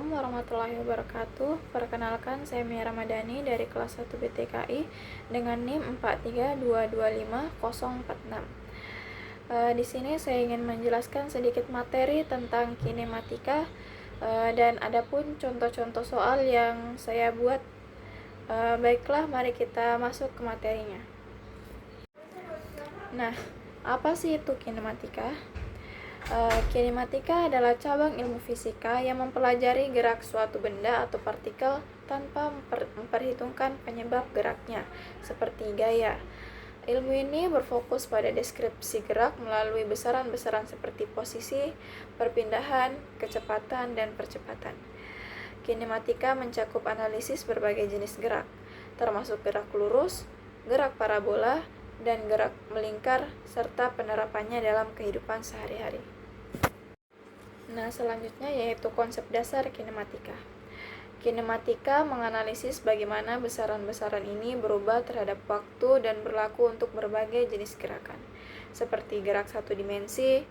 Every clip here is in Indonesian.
Assalamualaikum warahmatullahi wabarakatuh. Perkenalkan, saya Mia Ramadhani dari kelas 1 BTKI dengan NIM 432255046. Di sini saya ingin menjelaskan sedikit materi tentang kinematika dan adapun contoh-contoh soal yang saya buat. Baiklah, mari kita masuk ke materinya. Nah, apa sih itu kinematika? Kinematika adalah cabang ilmu fisika yang mempelajari gerak suatu benda atau partikel tanpa memperhitungkan penyebab geraknya, seperti gaya. Ilmu ini berfokus pada deskripsi gerak melalui besaran-besaran seperti posisi, perpindahan, kecepatan, dan percepatan. Kinematika mencakup analisis berbagai jenis gerak, termasuk gerak lurus, gerak parabola, dan gerak melingkar, serta penerapannya dalam kehidupan sehari-hari. Nah, selanjutnya yaitu konsep dasar kinematika. Kinematika menganalisis bagaimana besaran-besaran ini berubah terhadap waktu dan berlaku untuk berbagai jenis gerakan, seperti gerak satu dimensi,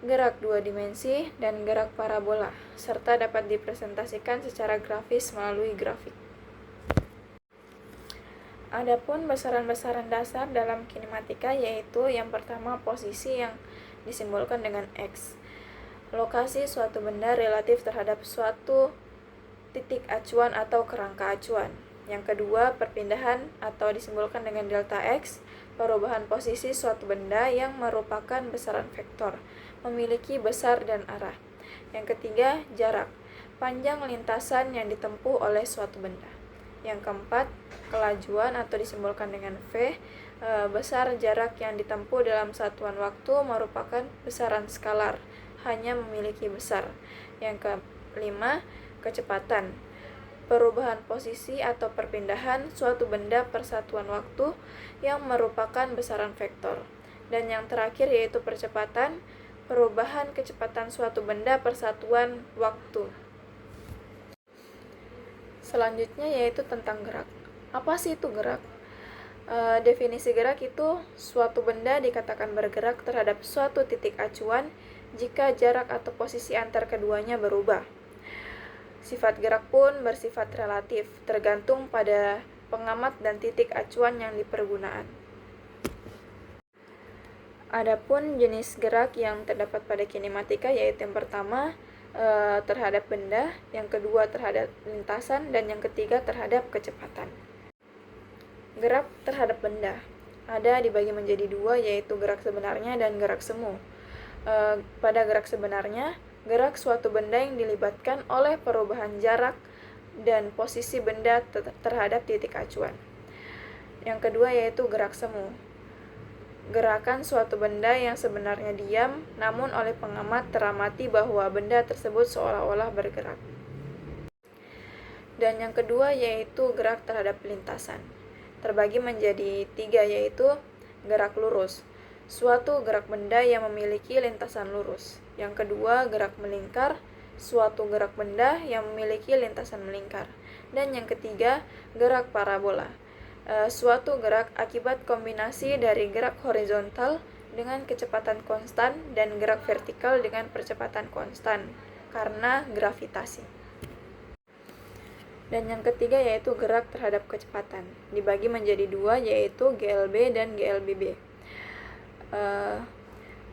gerak dua dimensi, dan gerak parabola, serta dapat dipresentasikan secara grafis melalui grafik. Adapun besaran-besaran dasar dalam kinematika yaitu yang pertama posisi yang disimbolkan dengan X. Lokasi suatu benda relatif terhadap suatu titik acuan atau kerangka acuan. Yang kedua, perpindahan atau disimbolkan dengan delta X, perubahan posisi suatu benda yang merupakan besaran vektor, memiliki besar dan arah. Yang ketiga, jarak, panjang lintasan yang ditempuh oleh suatu benda. Yang keempat, kelajuan atau disimbolkan dengan V, besar jarak yang ditempuh dalam satuan waktu merupakan besaran skalar, hanya memiliki besar. Yang kelima, kecepatan, perubahan posisi atau perpindahan suatu benda per satuan waktu yang merupakan besaran vektor. Dan yang terakhir yaitu percepatan, perubahan kecepatan suatu benda per satuan waktu. Selanjutnya yaitu tentang gerak. Apa sih itu gerak? Definisi gerak itu suatu benda dikatakan bergerak terhadap suatu titik acuan jika jarak atau posisi antar keduanya berubah. Sifat gerak pun bersifat relatif, tergantung pada pengamat dan titik acuan yang dipergunaan. Adapun jenis gerak yang terdapat pada kinematika yaitu yang pertama terhadap benda, yang kedua terhadap lintasan, dan yang ketiga terhadap kecepatan. Gerak terhadap benda ada dibagi menjadi dua, yaitu gerak sebenarnya dan gerak semu. Pada gerak sebenarnya, gerak suatu benda yang dilibatkan oleh perubahan jarak dan posisi benda terhadap titik acuan. Yang kedua yaitu gerak semu, gerakan suatu benda yang sebenarnya diam, namun oleh pengamat teramati bahwa benda tersebut seolah-olah bergerak. Dan yang kedua yaitu gerak terhadap lintasan, terbagi menjadi tiga, yaitu gerak lurus, suatu gerak benda yang memiliki lintasan lurus. Yang kedua, gerak melingkar, suatu gerak benda yang memiliki lintasan melingkar. Dan yang ketiga, gerak parabola, suatu gerak akibat kombinasi dari gerak horizontal dengan kecepatan konstan dan gerak vertikal dengan percepatan konstan karena gravitasi. Dan yang ketiga yaitu gerak terhadap kecepatan, dibagi menjadi dua, yaitu GLB dan GLBB.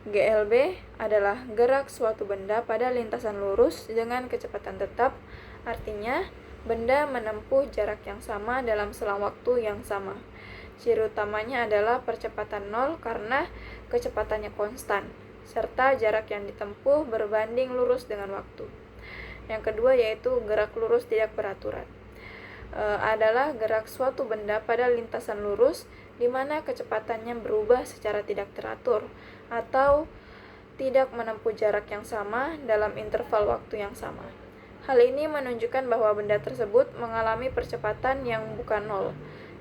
GLB adalah gerak suatu benda pada lintasan lurus dengan kecepatan tetap, artinya benda menempuh jarak yang sama dalam selang waktu yang sama. Ciri utamanya adalah percepatan nol karena kecepatannya konstan, serta jarak yang ditempuh berbanding lurus dengan waktu. Yang kedua yaitu gerak lurus tidak beraturan. Adalah gerak suatu benda pada lintasan lurus di mana kecepatannya berubah secara tidak teratur atau tidak menempuh jarak yang sama dalam interval waktu yang sama. Hal ini menunjukkan bahwa benda tersebut mengalami percepatan yang bukan nol,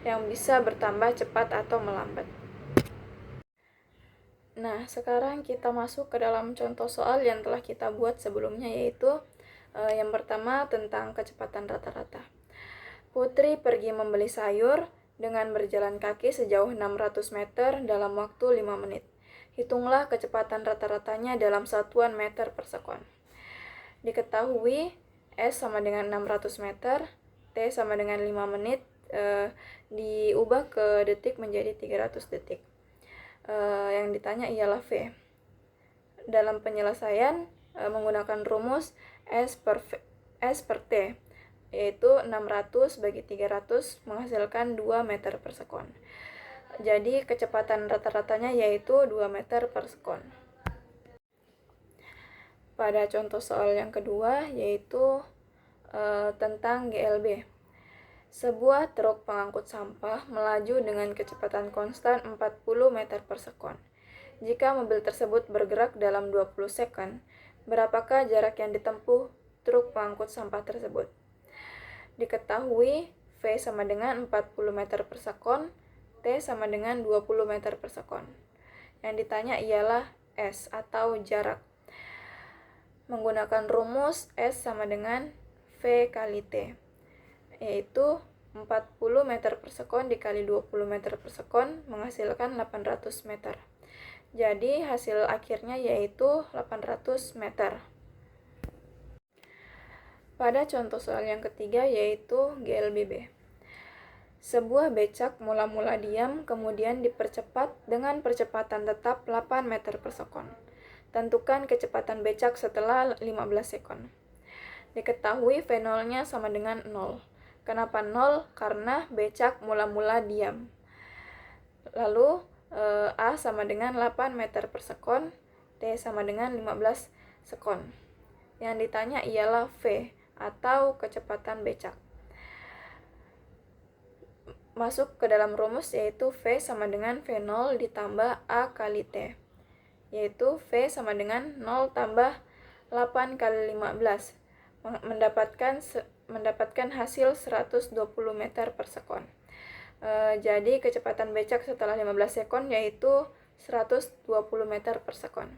yang bisa bertambah cepat atau melambat. Nah, sekarang kita masuk ke dalam contoh soal yang telah kita buat sebelumnya, yaitu yang pertama tentang kecepatan rata-rata. Putri pergi membeli sayur dengan berjalan kaki sejauh 600 meter dalam waktu 5 menit. Hitunglah kecepatan rata-ratanya dalam satuan meter per sekon. Diketahui S sama dengan 600 meter, T sama dengan 5 menit, diubah ke detik menjadi 300 detik. Yang ditanya ialah V. Dalam penyelesaian menggunakan rumus S per T, yaitu 600 bagi 300 menghasilkan 2 meter per sekon. Jadi kecepatan rata-ratanya yaitu 2 meter per sekon. Pada contoh soal yang kedua yaitu tentang GLB. Sebuah truk pengangkut sampah melaju dengan kecepatan konstan 40 meter per sekon. Jika mobil tersebut bergerak dalam 20 sekon, berapakah jarak yang ditempuh truk pengangkut sampah tersebut? Diketahui V sama dengan 40 meter per sekon, T sama dengan 20 meter per sekon. Yang ditanya ialah S atau jarak. Menggunakan rumus S sama dengan V kali T, yaitu 40 meter per sekon dikali 20 meter per sekon menghasilkan 800 meter. Jadi hasil akhirnya yaitu 800 meter. Pada contoh soal yang ketiga yaitu GLBB. Sebuah becak mula-mula diam kemudian dipercepat dengan percepatan tetap 8 meter per sekon. Tentukan kecepatan becak setelah 15 sekon. Diketahui V0-nya sama dengan 0. Kenapa 0? Karena becak mula-mula diam. Lalu A sama dengan 8 meter per sekon, T sama dengan 15 sekon. Yang ditanya ialah V atau kecepatan becak. Masuk ke dalam rumus yaitu V sama dengan V0 ditambah A kali T, yaitu V sama dengan 0 tambah 8 kali 15, mendapatkan hasil 120 meter per sekon. Jadi kecepatan becak setelah 15 sekon yaitu 120 meter per sekon.